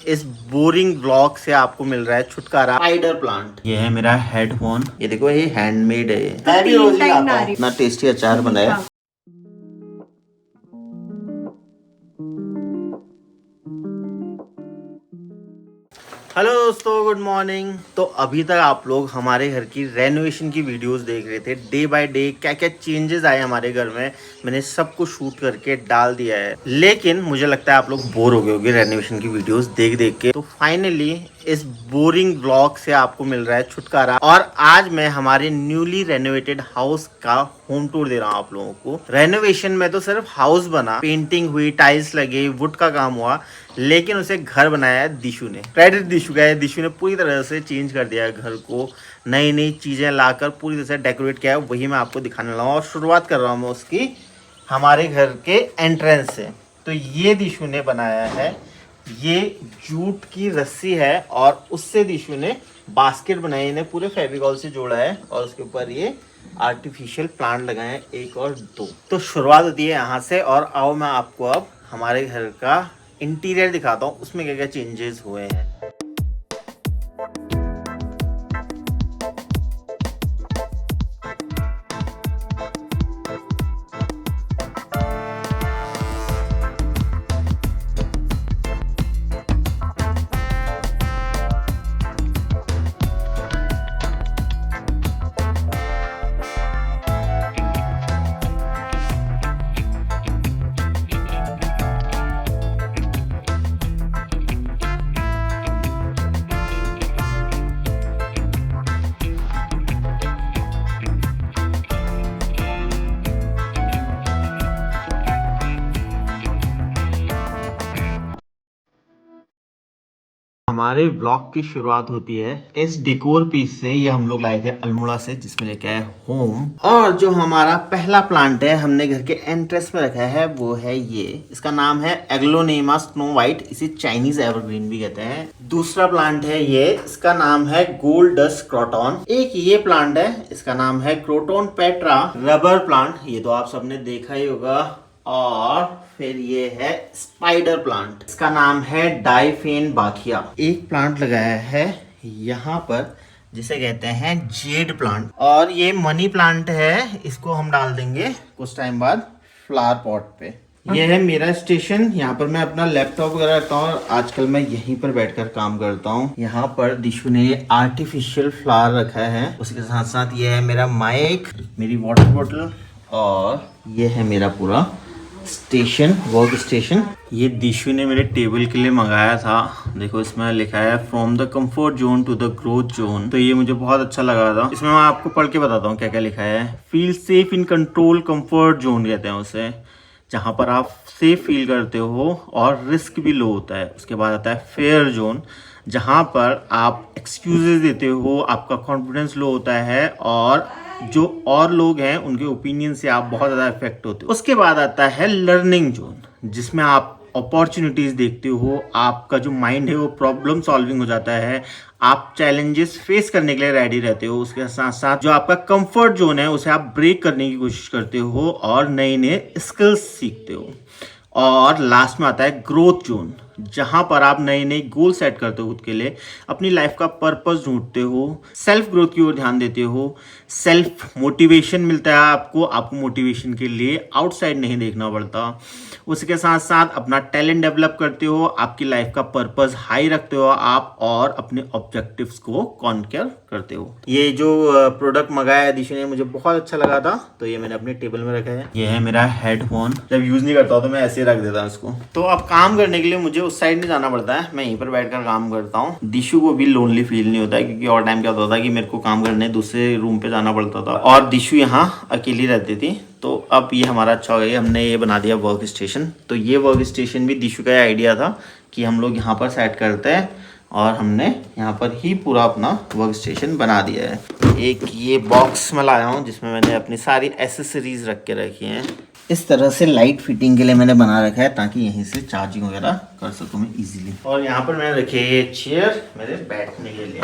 इस boring blog से आपको मिल रहा है छुटकारा। स्पाइडर प्लांट, ये है मेरा हेडफोन। ये देखो, ये हैंडमेड है। मैं भी रोज ही खाता हूं। इतना टेस्टी अचार बनाया। हेलो दोस्तों, गुड मॉर्निंग। तो अभी तक आप लोग हमारे घर की रेनोवेशन की वीडियोस देख रहे थे। डे बाय डे क्या क्या चेंजेस आए हमारे घर में, मैंने सब कुछ शूट करके डाल दिया है। लेकिन मुझे लगता है आप लोग बोर हो गए होंगे रेनोवेशन की वीडियोस देख देख के। तो फाइनली इस बोरिंग ब्लॉग से आपको मिल रहा है छुटकारा। और आज मैं हमारे न्यूली रेनोवेटेड हाउस का होम टूर दे रहा हूँ आप लोगों को। रेनोवेशन में तो सिर्फ हाउस बना, पेंटिंग हुई, टाइल्स लगे, वुड का काम हुआ, लेकिन उसे घर बनाया है दिशु ने। क्रेडिट दिशु का है। दिशु ने पूरी तरह से चेंज कर दिया है घर को, नई नई चीजें लाकर पूरी तरह से डेकोरेट किया है। वही मैं आपको दिखाने लगा हूँ और शुरुआत कर रहा हूँ मैं उसकी हमारे घर के एंट्रेंस से। तो ये दिशु ने बनाया है, ये जूट की रस्सी है और उससे दिशु ने बास्केट बनाई, इन्हें पूरे फेविकॉल से जोड़ा है और उसके ऊपर ये आर्टिफिशियल प्लांट लगाए हैं, एक और दो। तो शुरुआत होती है यहाँ से। और आओ मैं आपको अब हमारे घर का इंटीरियर दिखाता हूँ, उसमें क्या क्या चेंजेस हुए हैं। हमारे ब्लॉग की शुरुआत होती है इस डेकोर पीस से। ये हम लोग लाए थे अल्मोड़ा से, जिसमें लेके आए होम। और जो हमारा पहला प्लांट है हमने घर के एंट्रेंस में रखा है वो है ये। इसका नाम है एग्लोनेमा स्नो वाइट, इसे चाइनीज एवरग्रीन भी कहते हैं। दूसरा प्लांट है ये, इसका नाम है गोल्ड डस्ट क्रोटॉन। एक ये प्लांट है, इसका नाम है क्रोटोन पेट्रा रबर प्लांट, ये तो आप सबने देखा ही होगा। और फिर ये है स्पाइडर प्लांट, इसका नाम है डाइफेन बाखिया। एक प्लांट लगाया है यहाँ पर जिसे कहते हैं जेड प्लांट, और ये मनी प्लांट है, इसको हम डाल देंगे कुछ टाइम बाद फ्लावर पॉट पे। ये है मेरा स्टेशन, यहाँ पर मैं अपना लैपटॉप वगैरह रखता हूँ और आजकल मैं यहीं पर बैठकर काम करता हूँ। यहाँ पर दिशु ने ये आर्टिफिशियल फ्लावर रखा है, उसके साथ साथ ये है मेरा माइक, मेरी वाटर बॉटल, और ये है मेरा पूरा स्टेशन, वर्क स्टेशन। ये दिशु ने मेरे टेबल के लिए मंगाया था। देखो इसमें लिखा है from the comfort zone to the growth zone. तो ये मुझे बहुत अच्छा लगा था। इसमें मैं आपको पढ़ के बताता हूँ क्या क्या लिखा है। Feel safe in control, comfort zone कहते हैं उसे, जहाँ पर आप सेफ फील करते हो और रिस्क भी लो होता है। उसके बाद आता है फेयर जोन, जहाँ पर आप एक्सक्यूजेस देते हो, आपका कॉन्फिडेंस लो होता है और जो और लोग हैं उनके ओपिनियन से आप बहुत ज़्यादा इफेक्ट होते हो। उसके बाद आता है लर्निंग जोन, जिसमें आप अपॉर्चुनिटीज़ देखते हो, आपका जो माइंड है वो प्रॉब्लम सॉल्विंग हो जाता है, आप चैलेंजेस फेस करने के लिए रेडी रहते हो। उसके साथ साथ जो आपका कंफर्ट जोन है उसे आप ब्रेक करने की कोशिश करते हो और नए नए स्किल्स सीखते हो। और लास्ट में आता है ग्रोथ जोन, जहां पर आप नए नए गोल सेट करते हो खुद के लिए, अपनी लाइफ का पर्पस ढूंढते हो, सेल्फ ग्रोथ की ओर ध्यान देते हो, सेल्फ मोटिवेशन मिलता है आपको मोटिवेशन के लिए आउटसाइड नहीं देखना पड़ता। उसके साथ साथ अपना टैलेंट डेवलप करते हो, आपकी लाइफ का पर्पस हाई रखते हो आप, और अपने ऑब्जेक्टिव्स को कॉन्कर करते हो। ये जो प्रोडक्ट मंगाया है दिशु ने, मुझे बहुत अच्छा लगा था, तो ये मैंने अपने टेबल में रखा है। ये है मेरा हेडफोन, जब यूज नहीं करता हूँ तो मैं ऐसे रख देता हूँ इसको। तो अब काम करने के लिए मुझे उस साइड नहीं जाना पड़ता है, मैं यहीं पर बैठकर काम करता हूँ। दिशु को भी लोनली फील नहीं होता है, क्योंकि और टाइम क्या होता था कि मेरे को काम करने दूसरे रूम पे जाना पड़ता था और दिशु यहाँ अकेली रहती थी। तो अब ये हमारा अच्छा हो गया, हमने ये बना दिया वर्क स्टेशन। तो ये वर्क स्टेशन भी दिशु का आइडिया था कि हम लोग यहाँ पर सेट करते हैं, और हमने यहाँ पर ही पूरा अपना वर्क स्टेशन बना दिया है। एक ये बॉक्स में लाया हूँ जिसमें मैंने अपनी सारी एसेसरीज रख के रखी हैं। इस तरह से लाइट फिटिंग के लिए मैंने बना रखा है, ताकि यहीं से चार्जिंग वगैरह कर सकूँ मैं इजीली। और यहाँ पर मैंने रखी है ये चेयर मेरे बैठने के लिए।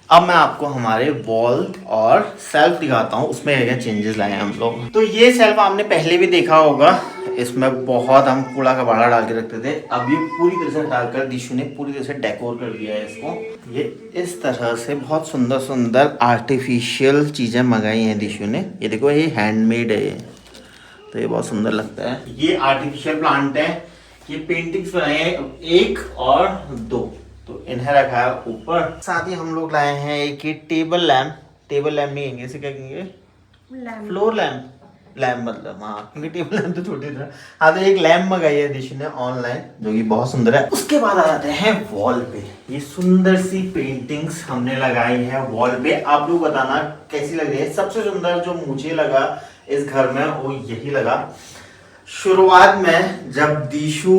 अब मैं आपको हमारे वॉल और सेल्फ दिखाता हूँ, उसमें क्या क्या चेंजेस लाए हैं हम लोग। तो ये सेल्फ आपने पहले भी देखा होगा, इसमें बहुत हम कूड़ा कबाड़ा डाल के रखते थे। अब ये पूरी तरह से डालकर दिशु ने पूरी तरह से डेकोर कर दिया है इसको। ये इस तरह से बहुत सुंदर सुंदर आर्टिफिशियल चीज़ें मंगाई हैं दिशु ने। ये देखो, ये हैंडमेड है ये, तो ये बहुत सुंदर लगता है। ये आर्टिफिशियल प्लांट है, ये पेंटिंग्स बनाए हैं 1 और 2, तो इन्हें रखा है ऊपर। साथ ही हम लोग लाए हैं एक ये टेबल लैम्प नहीं कहेंगे, इसे क्या कहेंगे, फ्लोर लैम्प। लैम्प मतलब, हाँ, क्योंकि टेबल लैम्प तो छोटे था। हाँ, तो एक लैम्प मंगाई है दिशु ने ऑनलाइन, जो कि बहुत सुंदर है। उसके बाद आ जाते हैं वॉल पे। ये सुंदर सी पेंटिंग्स हमने लगाई है वॉल पे। आप लोग बताना कैसी लग रही है। सबसे सुंदर जो मुझे लगा इस घर में वो यही लगा। शुरुआत में जब दिशु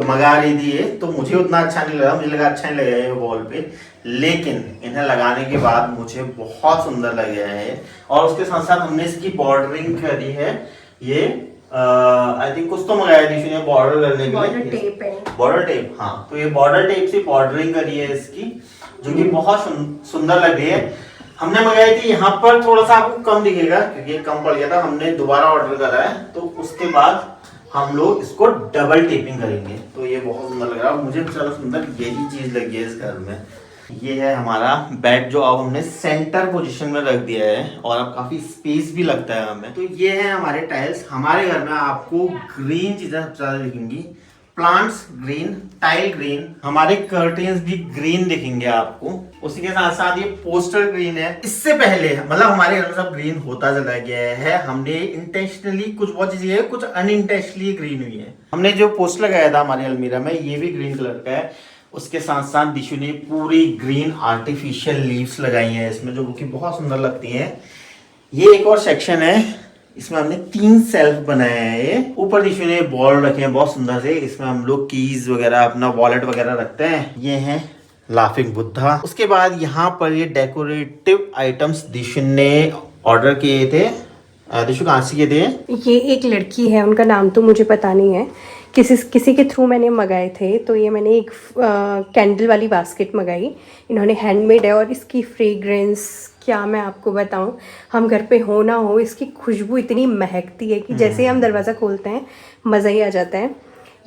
मंगा रही थी ये, तो मुझे उतना अच्छा नहीं लगा, मुझे लगा अच्छा नहीं लगा ये वॉल पे, लेकिन इन्हें लगाने के बाद मुझे बहुत सुंदर लग गया है। और उसके साथ साथ हमने इसकी बॉर्डरिंग करी है। ये आई थिंक कुछ तो मंगाया दिशु ने बॉर्डर करने के लिए, बॉर्डर टेप। हाँ, तो ये बॉर्डर टेप से बॉर्डरिंग करी है इसकी, जो कि बहुत सुंदर लग रही है। हमने मंगाई थी, यहाँ पर थोड़ा सा आपको कम दिखेगा क्योंकि ये कम पड़ गया था। हमने दोबारा ऑर्डर करा है, तो उसके बाद हम लोग इसको डबल टेपिंग करेंगे। तो ये बहुत सुंदर लग रहा है। मुझे सबसे सुंदर यही चीज लगी है इस घर में। ये है हमारा बेड, जो अब हमने सेंटर पोजीशन में रख दिया है और अब काफी स्पेस भी लगता है हमें। तो ये है हमारे टाइल्स। हमारे घर में आपको ग्रीन चीजें सबसे ज्यादा दिखेंगी, प्लांट्स ग्रीन, टाइल ग्रीन, हमारे कर्टेन्स भी ग्रीन दिखेंगे आपको। उसी के साथ साथ ये पोस्टर ग्रीन है। इससे पहले मतलब हमारे घर में सब ग्रीन होता चला गया है। हमने इंटेंशनली कुछ बहुत चीजें है, कुछ अनइंटेंशनली ग्रीन हुई है। हमने जो पोस्टर लगाया था हमारे अलमीरा में, ये भी ग्रीन कलर का है। उसके साथ साथ दिशु ने पूरी ग्रीन आर्टिफिशियल लीव्स लगाई हैं इसमें, जो कि बहुत सुंदर लगती हैं। ये एक और सेक्शन है, इसमें हमने 3 सेल्फ बनाए हैं। ऊपर दिशु ने बॉल रखे हैं बहुत सुंदर से, इसमें हम लोग कीज वगैरह, अपना वॉलेट वगैरह रखते हैं। ये है लाफिंग बुद्धा। उसके बाद यहाँ पर ये डेकोरेटिव आइटम्स दिशु ने ऑर्डर किए थे। दिशु कहाँ से किए थे? ये एक लड़की है, उनका नाम तो मुझे पता नहीं है, किसी के थ्रू मैंने मंगाए थे। तो ये मैंने एक कैंडल वाली बास्केट मंगाई, इन्होंने हैंडमेड है। और इसकी फ्रेग्रेंस क्या मैं आपको बताऊं, हम घर पे हो ना हो, इसकी खुशबू इतनी महकती है कि जैसे ही हम दरवाज़ा खोलते हैं मज़ा ही आ जाता है।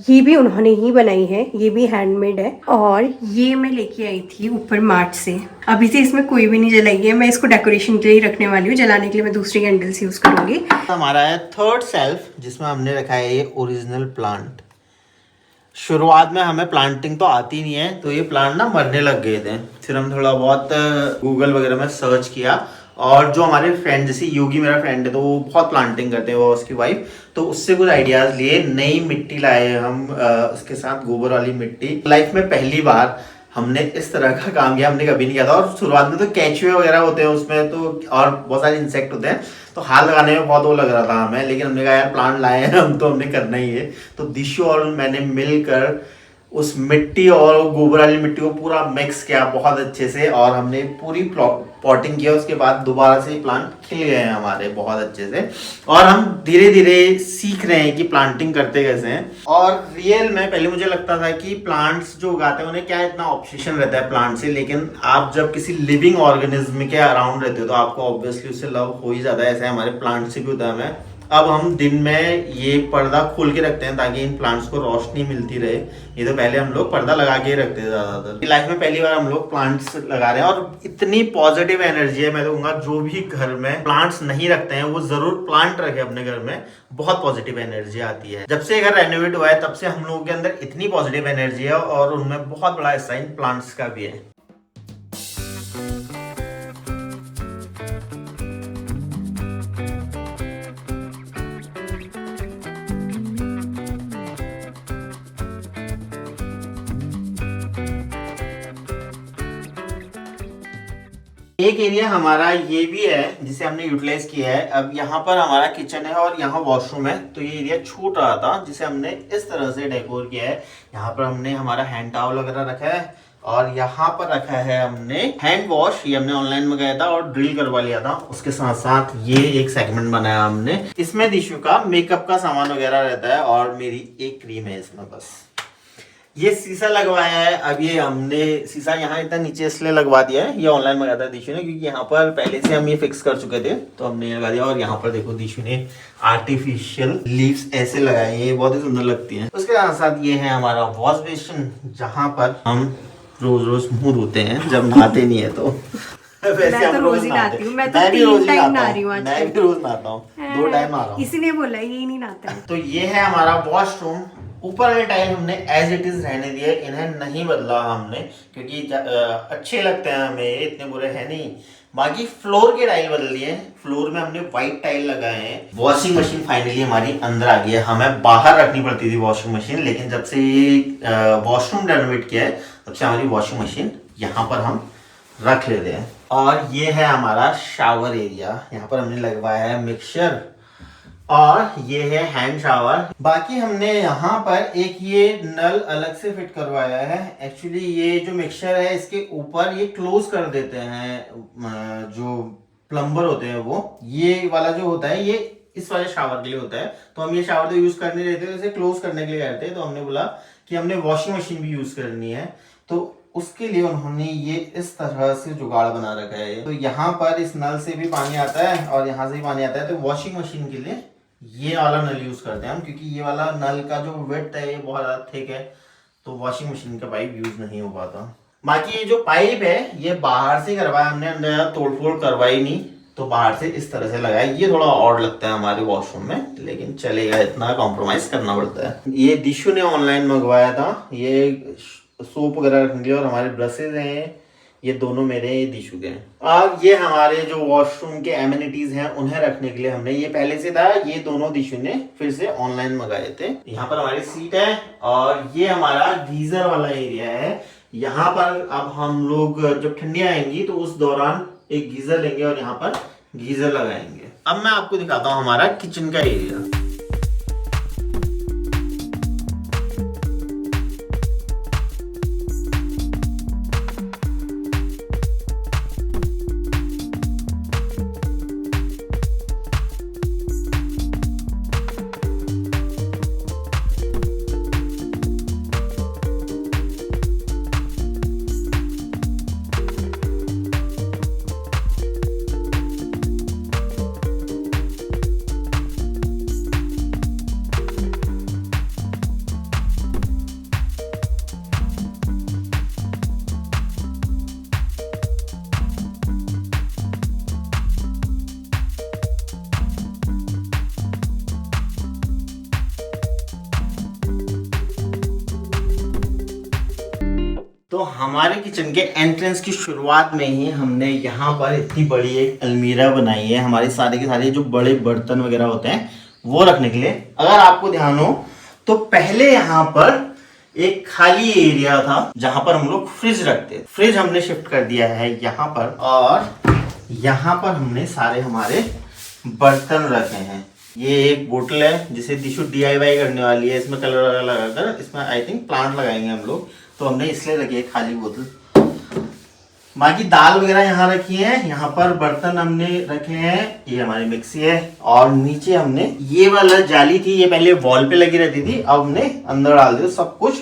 ये भी उन्होंने ही बनाई है, ये भी हैंडमेड है। और ये मैं लेके आई थी ऊपर मार्ट से। अभी से इसमें कोई भी नहीं जलाई है, मैं इसको डेकोरेशन के लिए रखने वाली हूँ, जलाने के लिए मैं दूसरी कैंडल्स यूज़ करूँगी। हमारा है 3rd सेल्फ, जिसमें हमने रखा है ये ओरिजिनल प्लांट। शुरुआत में हमें प्लांटिंग तो आती नहीं है, तो ये प्लांट ना मरने लग गए थे। फिर हम थोड़ा बहुत गूगल वगैरह में सर्च किया, और जो हमारे फ्रेंड, जैसे योगी मेरा फ्रेंड है, तो वो बहुत प्लांटिंग करते हैं, वो उसकी वाइफ, तो उससे कुछ आइडियाज लिए, नई मिट्टी लाए हम, उसके साथ गोबर वाली मिट्टी। लाइफ में पहली बार हमने इस तरह का काम किया, हमने कभी नहीं किया था। और शुरुआत में तो केचुए वगैरह होते हैं उसमें, तो और बहुत सारे इंसेक्ट होते हैं, तो हाथ लगाने में बहुत वो लग रहा था हमें, लेकिन हमने कहा यार प्लांट लाए हैं हम, तो हमने करना ही है। तो दिशु और मैंने मिलकर उस मिट्टी और गोबर वाली मिट्टी को पूरा मिक्स किया बहुत अच्छे से, और हमने पूरी पॉटिंग किया। उसके बाद दोबारा से प्लांट खिल गए हैं हमारे बहुत अच्छे से, और हम धीरे धीरे सीख रहे हैं कि प्लांटिंग करते कैसे हैं। और रियल में पहले मुझे लगता था कि प्लांट्स जो उगाते हैं उन्हें क्या इतना ऑब्सेशन रहता है प्लांट से, लेकिन आप जब किसी लिविंग ऑर्गेनिज्म के अराउंड रहते हो तो आपको ऑब्वियसली उससे लव हो ही जाता है। ऐसे हमारे प्लांट से भी होता है हमें। अब हम दिन में ये पर्दा खोल के रखते हैं ताकि इन प्लांट्स को रोशनी मिलती रहे। ये तो पहले हम लोग पर्दा लगा के रखते थे ज्यादातर। लाइफ में पहली बार हम लोग प्लांट्स लगा रहे हैं, और इतनी पॉजिटिव एनर्जी है। मैं तो कहूँगा जो भी घर में प्लांट्स नहीं रखते हैं वो जरूर प्लांट रखे अपने घर में, बहुत पॉजिटिव एनर्जी आती है। जब से घर रेनोवेट हुआ है तब से हम लोगों के अंदर इतनी पॉजिटिव एनर्जी है, और उनमें बहुत बड़ा हिस्सा इन प्लांट्स का भी है। एक एरिया हमारा ये भी है जिसे हमने यूटिलाइज किया है। अब यहाँ पर हमारा किचन है और यहाँ वॉशरूम है, तो ये एरिया छूट रहा था जिसे हमने इस तरह से डेकोर किया है। यहाँ पर हमने हमारा हैंड टॉवल वगैरह रखा है, और यहाँ पर रखा है हमने हैंड वॉश, ये हमने ऑनलाइन मंगाया था और ड्रिल करवा लिया था। उसके साथ साथ ये एक सेगमेंट बनाया हमने, इसमें दिशु का मेकअप का सामान वगैरह रहता है, और मेरी एक क्रीम है इसमें बस। ये शीशा लगवाया है। अब ये हमने शीशा यहाँ इतना नीचे इसलिए लगवा दिया है, ये ऑनलाइन मंगाया था दिशु ने, क्योंकि यहाँ पर पहले से हम ये फिक्स कर चुके थे, तो हमने ये लगा दिया। और यहाँ पर देखो दिशु ने आर्टिफिशियल लीव्स ऐसे लगाए हैं, ये बहुत ही सुंदर लगती हैं। उसके साथ साथ ये है हमारा वॉश बेसिन, जहाँ पर हम रोज रोज मुंह धोते हैं जब नहाते नहीं है तो। वैसे मैं तो हम रोज ही नहाती हूँ, मैं तो भी रोज 3 टाइम नहाता नहा हूँ। रही हूँ मैं भी रोज नहाता हूँ, 2 टाइम नहा रहा हूँ। इसीलिए बोला ये नहीं नहाता है। तो ये है हमारा वॉशरूम। ऊपर वाले टाइल हमने एज इट इज रहने दिए, इन्हें नहीं बदला हमने, क्योंकि अच्छे लगते हैं हमें, ये इतने बुरे हैं नहीं। बाकी फ्लोर के टाइल बदल दिए। फ्लोर में हमने व्हाइट टाइल लगाए हैं। वॉशिंग मशीन फाइनली हमारी अंदर आ गई है। हमें बाहर रखनी पड़ती थी वॉशिंग मशीन, लेकिन जब से ये वॉशरूम रेनोवेट किया है तब से हमारी वॉशिंग मशीन यहाँ पर हम रख लेते हैं। और ये है हमारा शावर एरिया, यहाँ पर हमने लगवाया है मिक्सचर, और ये है हैंड शावर। बाकी हमने यहाँ पर एक ये नल अलग से फिट करवाया है। एक्चुअली ये जो मिक्सचर है इसके ऊपर ये क्लोज कर देते हैं, जो प्लम्बर होते हैं वो, ये वाला जो होता है ये इस वाले शावर के लिए होता है। तो हम ये शावर तो यूज करने रहते हैं, इसे क्लोज करने के लिए रहते हैं। तो हमने बोला कि हमने वॉशिंग मशीन भी यूज करनी है, तो उसके लिए उन्होंने ये इस तरह से जुगाड़ बना रखा है। तो यहाँ पर इस नल से भी पानी आता है और यहाँ से भी पानी आता है। तो वॉशिंग मशीन के लिए ये वाला नल यूज करते हैं हम, क्योंकि ये वाला नल का जो विड्थ है ये बहुत ज्यादा थिक है, तो वॉशिंग मशीन का पाइप यूज नहीं हो पाता। बाकी ये जो पाइप है ये बाहर से करवाया हमने, अंदर तोड़ फोड़ करवाई नहीं, तो बाहर से इस तरह से लगाया। ये थोड़ा ऑड लगता है हमारे वॉशरूम में, लेकिन चलेगा, इतना कॉम्प्रोमाइज करना पड़ता है। ये दिशु ने ऑनलाइन मंगवाया था, ये सोप वगैरह रखने के लिए, और हमारे ब्रशेज हैं ये दोनों मेरे, ये दिशु के हैं। अब ये हमारे जो वॉशरूम के एमिनिटीज हैं उन्हें रखने के लिए हमने, ये पहले से था, ये दोनों दिशु ने फिर से ऑनलाइन मंगाए थे। यहाँ पर हमारी सीट है, और ये हमारा गीजर वाला एरिया है। यहाँ पर अब हम लोग जब ठंडी आएंगी तो उस दौरान एक गीजर लेंगे और यहाँ पर गीजर लगाएंगे। अब मैं आपको दिखाता हूँ हमारा किचन का एरिया। तो हमारे किचन के एंट्रेंस की शुरुआत में ही हमने यहाँ पर इतनी बड़ी एक अलमीरा बनाई है, हमारे सारे के सारे जो बड़े बर्तन वगैरह होते हैं वो रखने के लिए। अगर आपको ध्यान हो तो पहले यहाँ पर एक खाली एरिया था जहां पर हम लोग फ्रिज रखते थे। फ्रिज हमने शिफ्ट कर दिया है यहाँ पर, और यहाँ पर हमने सारे हमारे बर्तन रखे हैं। ये एक बोतल है जिसे दिशु DIY करने वाली है, इसमें कलर वगैरह लगाकर इसमें आई थिंक प्लांट लगाएंगे हम लोग, तो हमने इसलिए रखी है खाली बोतल। बाकी दाल वगैरह यहाँ रखी है, यहाँ पर बर्तन हमने रखे हैं, ये हमारी मिक्सी है, और नीचे हमने ये वाला जाली थी, ये पहले वॉल पे लगी रहती थी, अब हमने अंदर डाल दिया सब कुछ,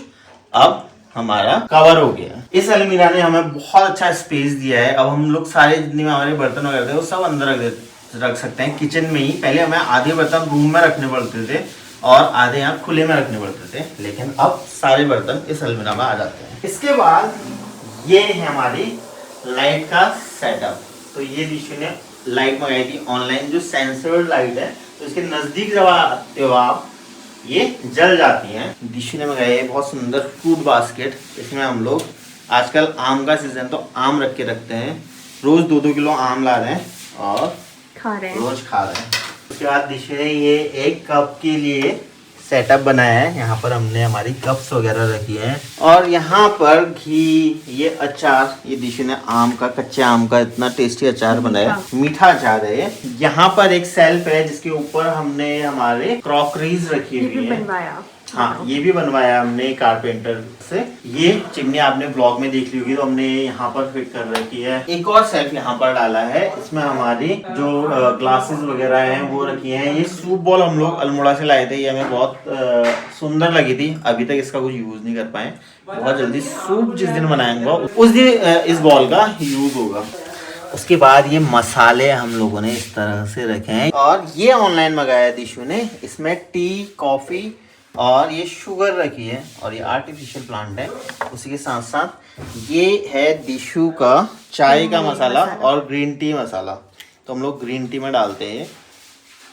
अब हमारा कवर हो गया। इस अलमीरा ने हमें बहुत अच्छा स्पेस दिया है। अब हम लोग सारे जितने भी हमारे बर्तन वगैरह थे वो सब अंदर रख सकते हैं किचन में ही। पहले हमें आधे बर्तन रूम में रखने पड़ते थे और आधे यहाँ खुले में रखने पड़ते थे, लेकिन अब सारे बर्तन इस अलमीरा में आ जाते हैं। इसके बाद ये है हमारी लाइट का सेटअप। तो ये दिशु ने लाइट मंगाई थी ऑनलाइन, जो सेंसर लाइट है, तो इसके नजदीक जब आते हो आप ये जल जाती हैं। दिशु ने मंगाई है बहुत सुंदर फ्रूट बास्केट, इसमें हम लोग आजकल आम का सीजन तो आम रख के रखते हैं, रोज 2-2 किलो आम ला रहे हैं और रोज खा रहे हैं। उसके बाद दिशु ने ये एक कप के लिए सेटअप बनाया है, यहाँ पर हमने हमारी कप्स वगैरह रखी हैं, और यहाँ पर घी, ये अचार, ये दिशु ने आम का, कच्चे आम का इतना टेस्टी अचार बनाया, मीठा अचार है। यहाँ पर एक सेल्फ है जिसके ऊपर हमने हमारे क्रॉकरीज रखी हुई है। हाँ, ये भी बनवाया हमने कारपेंटर से। ये चिमनी आपने ब्लॉग में देख ली होगी, तो हमने यहाँ पर फिट कर रखी है। एक और सेल्फ यहाँ पर डाला है, इसमें हमारी जो ग्लासेस वगैरह हैं वो रखी हैं। ये सूप बॉल हम लोग अल्मोड़ा से लाए थे, ये हमें बहुत सुंदर लगी थी। अभी तक इसका कुछ यूज नहीं कर पाए, बहुत जल्दी सूप जिस दिन बनाएंगे उस दिन इस बॉल का यूज होगा। उसके बाद ये मसाले हम लोगों ने इस तरह से रखे हैं, और ये ऑनलाइन मंगाया दिशु ने। इसमें टी, कॉफी और ये शुगर रखी है, और ये आर्टिफिशियल प्लांट है। उसी के साथ साथ ये है दिशु का चाय का मसाला और ग्रीन टी मसाला। तो हम लोग ग्रीन टी में डालते हैं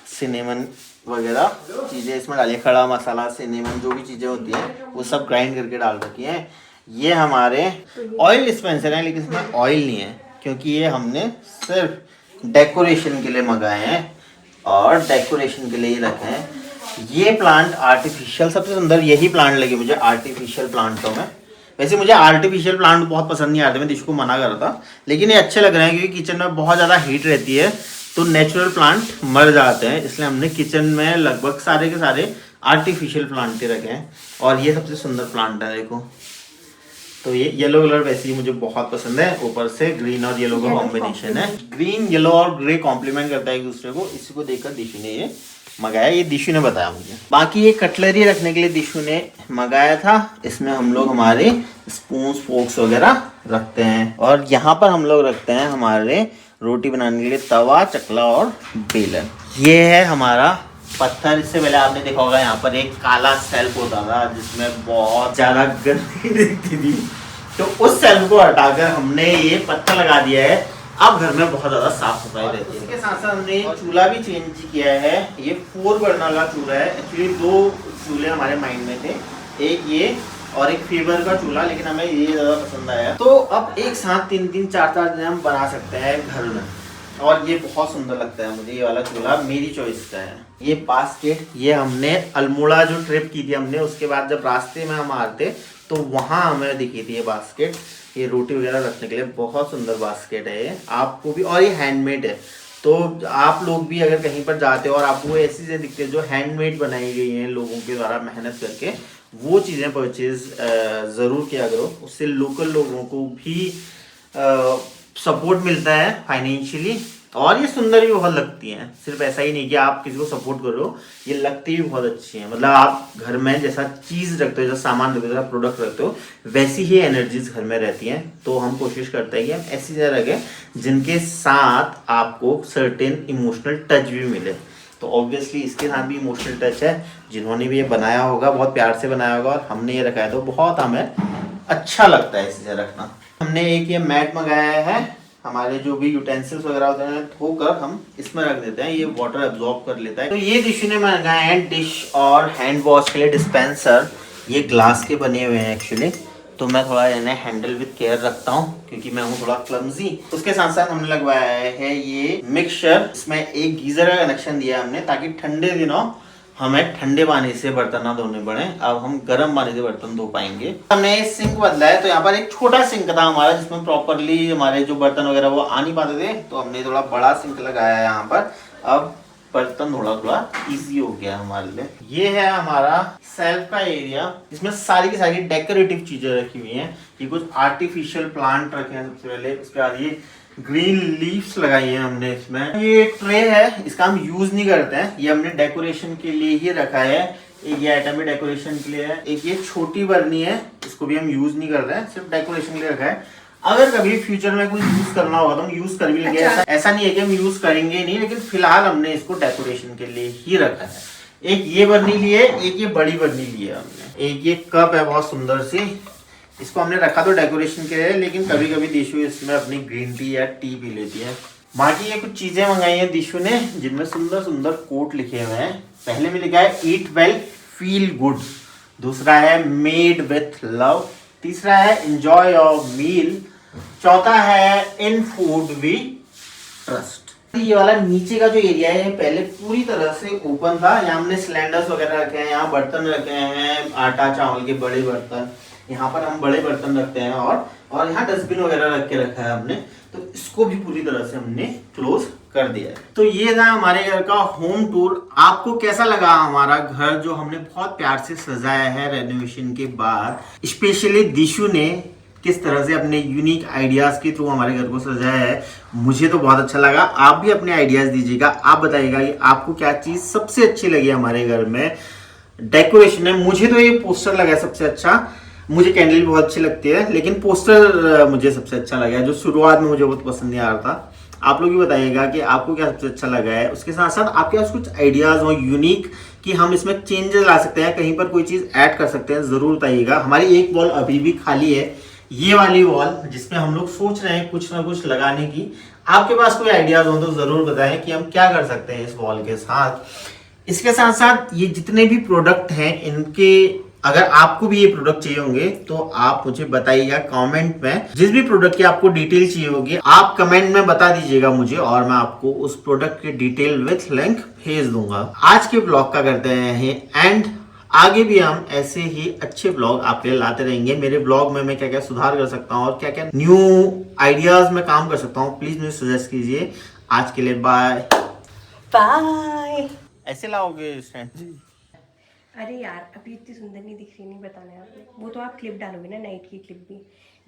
सिनेमन वगैरह चीज़ें इसमें डालिए, खड़ा मसाला, सिनेमन, जो भी चीज़ें होती हैं वो सब ग्राइंड करके डाल रखी हैं। ये हमारे ऑयल डिस्पेंसर हैं, लेकिन इसमें ऑयल नहीं है क्योंकि ये हमने सिर्फ डेकोरेशन के लिए मंगाए हैं और डेकोरेशन के लिए ही रखे हैं। ये प्लांट आर्टिफिशियल, सबसे सुंदर यही प्लांट लगे मुझे आर्टिफिशियल प्लांटों में। वैसे मुझे आर्टिफिशियल प्लांट बहुत पसंद नहीं आते, मैं दिशु को मना कर रहा था, लेकिन ये अच्छे लग रहे हैं क्योंकि किचन में बहुत ज़्यादा हीट रहती है तो नेचुरल प्लांट मर जाते हैं, इसलिए हमने किचन में लगभग सारे के सारे आर्टिफिशियल प्लांट ही रखे हैं। और ये सबसे सुंदर प्लांट है, देखो। तो ये येलो कलर वैसे ही मुझे बहुत पसंद है, ऊपर से ग्रीन और येलो का कॉम्बिनेशन है। ग्रीन, येलो और ग्रे कॉम्प्लीमेंट करता है एक दूसरे को। इसी को देखकर दिशु ने ये मंगाया, ये दिशु ने बताया मुझे। बाकी ये कटलरी रखने के लिए दिशु ने मंगाया था। इसमें हम लोग हमारे स्पून, फोक्स वगैरह रखते हैं, और यहाँ पर हम लोग रखते हैं हमारे रोटी बनाने के लिए तवा, चकला और बेलन। ये है हमारा पत्थर। इससे पहले आपने देखा होगा यहाँ पर एक काला सेल्फ होता था जिसमें बहुत ज्यादा गंदगी दिखती थी, तो उस सेल्फ को हटाकर हमने ये पत्थर लगा दिया है। अब घर में बहुत ज्यादा साफ सफाई रहती है। इसके साथ साथ हमने चूल्हा भी चेंज किया है। ये 4 बर्नर का चूल्हा है। एक्चुअली 2 चूल्हे हमारे माइंड में थे, एक ये और एक फीवर का चूल्हा, लेकिन हमें ये ज्यादा पसंद आया। तो अब एक साथ 3-3, 4-4 दिन हम बना सकते हैं घर में, और ये बहुत सुंदर लगता है मुझे। ये वाला चूल्हा मेरी चॉइस का है। ये बास्केट, ये हमने अल्मोड़ा जो ट्रिप की थी हमने, उसके बाद जब रास्ते में हम आते तो वहाँ हमें दिखी थी ये बास्केट। ये रोटी वगैरह रखने के लिए बहुत सुंदर बास्केट है ये, आपको भी। और ये हैंडमेड है, तो आप लोग भी अगर कहीं पर जाते हो और आपको ऐसी चीज़ें दिखती है जो हैंडमेड बनाई गई हैं लोगों के द्वारा मेहनत करके, वो चीज़ें परचेज ज़रूर किया करो। उससे लोकल लोगों को भी सपोर्ट मिलता है फाइनेंशियली, और ये सुंदर भी बहुत लगती हैं। सिर्फ ऐसा ही नहीं कि आप किसी को सपोर्ट करो, ये लगती भी बहुत अच्छी हैं। मतलब आप घर में जैसा चीज़ रखते हो, जैसा सामान रखते हो, जैसा प्रोडक्ट रखते हो, वैसी ही एनर्जीज घर में रहती हैं। तो हम कोशिश करते हैं कि हम ऐसी चीज़ें रखें जिनके साथ आपको सर्टेन इमोशनल टच भी मिले। तो ऑब्वियसली इसके साथ भी इमोशनल टच है। जिन्होंने भी ये बनाया होगा बहुत प्यार से बनाया होगा, और हमने ये रखा है तो बहुत हमें अच्छा लगता है इसे रखना। हमने एक ये मैट मंगाया है, हमारे जो भी यूटेंसिल्स वगैरह होते हैं धोकर हम इसमें रख देते हैं, ये वाटर एब्जॉर्ब कर लेता है। तो ये दिशु ने मंगाए हैं डिश और हैंड वॉश के लिए डिस्पेंसर। ये ग्लास के बने हुए हैं एक्चुअली, तो मैं थोड़ा इन्हें हैंडल विद केयर रखता हूँ क्योंकि मैं हूँ थोड़ा क्लमजी। उसके साथ साथ हमने लगवाया है ये मिक्सचर। इसमें एक गीजर का कनेक्शन दिया हमने ताकि ठंडे दिनों हमें ठंडे पानी से बर्तन ना धोने पड़े। अब हम गर्म पानी से बर्तन धो पाएंगे। हमने सिंक बदला है, तो यहाँ पर एक छोटा सिंक था हमारा जिसमें प्रॉपरली हमारे जो बर्तन वगैरह वो आ नहीं पाते थे, तो हमने थोड़ा बड़ा सिंक लगाया है यहाँ पर। अब बर्तन थोड़ा इजी हो गया हमारे लिए। ये है हमारा सेल्फ का एरिया, इसमें सारी की सारी डेकोरेटिव चीजें रखी हुई हैं। ये कुछ आर्टिफिशियल प्लांट रखे हैं सबसे पहले, उसके बाद ये ग्रीन लीव्स लगाई हैं हमने इसमें। ये ट्रे है, इसका हम यूज नहीं करते हैं, ये हमने डेकोरेशन के लिए ही रखा है। एक ये आइटम भी डेकोरेशन के लिए है। एक ये छोटी बर्नी है, इसको भी हम यूज नहीं कर रहे हैं, सिर्फ डेकोरेशन के लिए रखा है। अगर कभी फ्यूचर में कुछ यूज करना होगा तो हम यूज कर भी लेंगे। ऐसा नहीं है कि हम यूज करेंगे नहीं, लेकिन फिलहाल हमने इसको डेकोरेशन के लिए ही रखा है। एक ये बर्नी ली है, एक ये बड़ी बर्नी ली है हमने। एक ये कप है बहुत सुंदर सी, इसको हमने रखा तो डेकोरेशन के लिए, लेकिन कभी कभी दिशु इसमें अपनी ग्रीन टी या टी पी लेती है। बाकी ये कुछ चीजें मंगाई हैं दिशु ने जिनमें सुंदर सुंदर कोट लिखे हुए हैं। पहले में लिखा है ईट वेल फील गुड, दूसरा है मेड विथ लव, तीसरा है एंजॉय योर मील, चौथा है इन फूड वी ट्रस्ट। ये वाला नीचे का जो एरिया है पहले पूरी तरह से ओपन था, यहाँ हमने सिलेंडर्स वगैरह रखे हैं, यहाँ बर्तन रखे हैं, आटा चावल के बड़े बर्तन, यहाँ पर हम बड़े बर्तन रखते हैं, और यहाँ डस्टबिन वगैरह रख के रखा है हमने। तो इसको भी पूरी तरह से हमने क्लोज कर दिया है। तो ये था हमारे घर का होम टूर। आपको कैसा लगा हमारा घर जो हमने बहुत प्यार से सजाया है रेनोवेशन के बाद? स्पेशली दिशु ने किस तरह से अपने यूनिक आइडियाज के थ्रू हमारे घर को सजाया है, मुझे तो बहुत अच्छा लगा। आप भी अपने आइडियाज दीजिएगा, आप बताइएगा कि आपको क्या चीज़ सबसे अच्छी लगी हमारे घर में। डेकोरेशन है। मुझे तो ये पोस्टर लगा है सबसे अच्छा। मुझे कैंडल भी बहुत अच्छी लगती है, लेकिन पोस्टर मुझे सबसे अच्छा लगा है, जो शुरुआत में मुझे बहुत पसंद नहीं आ रहा था। आप लोग भी बताइएगा कि आपको क्या सबसे अच्छा लगा है। उसके साथ साथ आपके पास कुछ आइडियाज हो यूनिक कि हम इसमें चेंजेस ला सकते हैं, कहीं पर कोई चीज ऐड कर सकते हैं, जरूर बताइएगा। हमारी एक वॉल अभी भी खाली है, ये वाली वॉल, जिसमें हम लोग सोच रहे हैं कुछ ना कुछ लगाने की। आपके पास कोई आइडियाज हो तो जरूर बताएं कि हम क्या कर सकते हैं इस वॉल के साथ। इसके साथ साथ ये जितने भी प्रोडक्ट हैं, इनके अगर आपको भी ये प्रोडक्ट चाहिए होंगे तो आप मुझे बताइएगा कमेंट में। जिस भी प्रोडक्ट की आपको डिटेल चाहिए होगी आप कमेंट में बता दीजिएगा मुझे, और मैं आपको उस प्रोडक्ट की डिटेल विथ लिंक भेज दूंगा। आज के ब्लॉग का करते हैं एंड आगे भी हम ऐसे ही अच्छे ब्लॉग आपके लिए लाते रहेंगे। मेरे ब्लॉग में मैं क्या क्या सुधार कर सकता हूँ और क्या क्या न्यू आइडियाज में काम कर सकता हूँ, प्लीज मुझे सजेस्ट कीजिए। आज के लिए बाय बाय। ऐसे लाओगे स्टैंड? अरे यार अभी इतनी सुंदर नहीं दिख रही, नहीं बताना है आपने, वो तो आप क्लिप डालोगे ना, नाइट की क्लिप भी,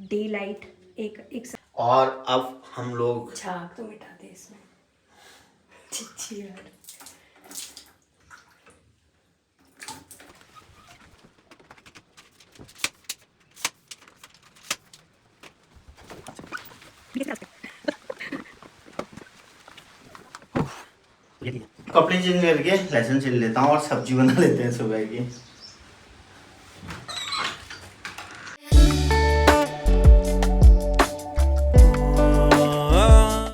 डे लाइट एक एक और अब हम लोग झाग तो मिटा दे इसमें। छी यार। कपड़े चेंज करके लेसन चल लेता हूँ और सब्जी बना लेते हैं सुबह की।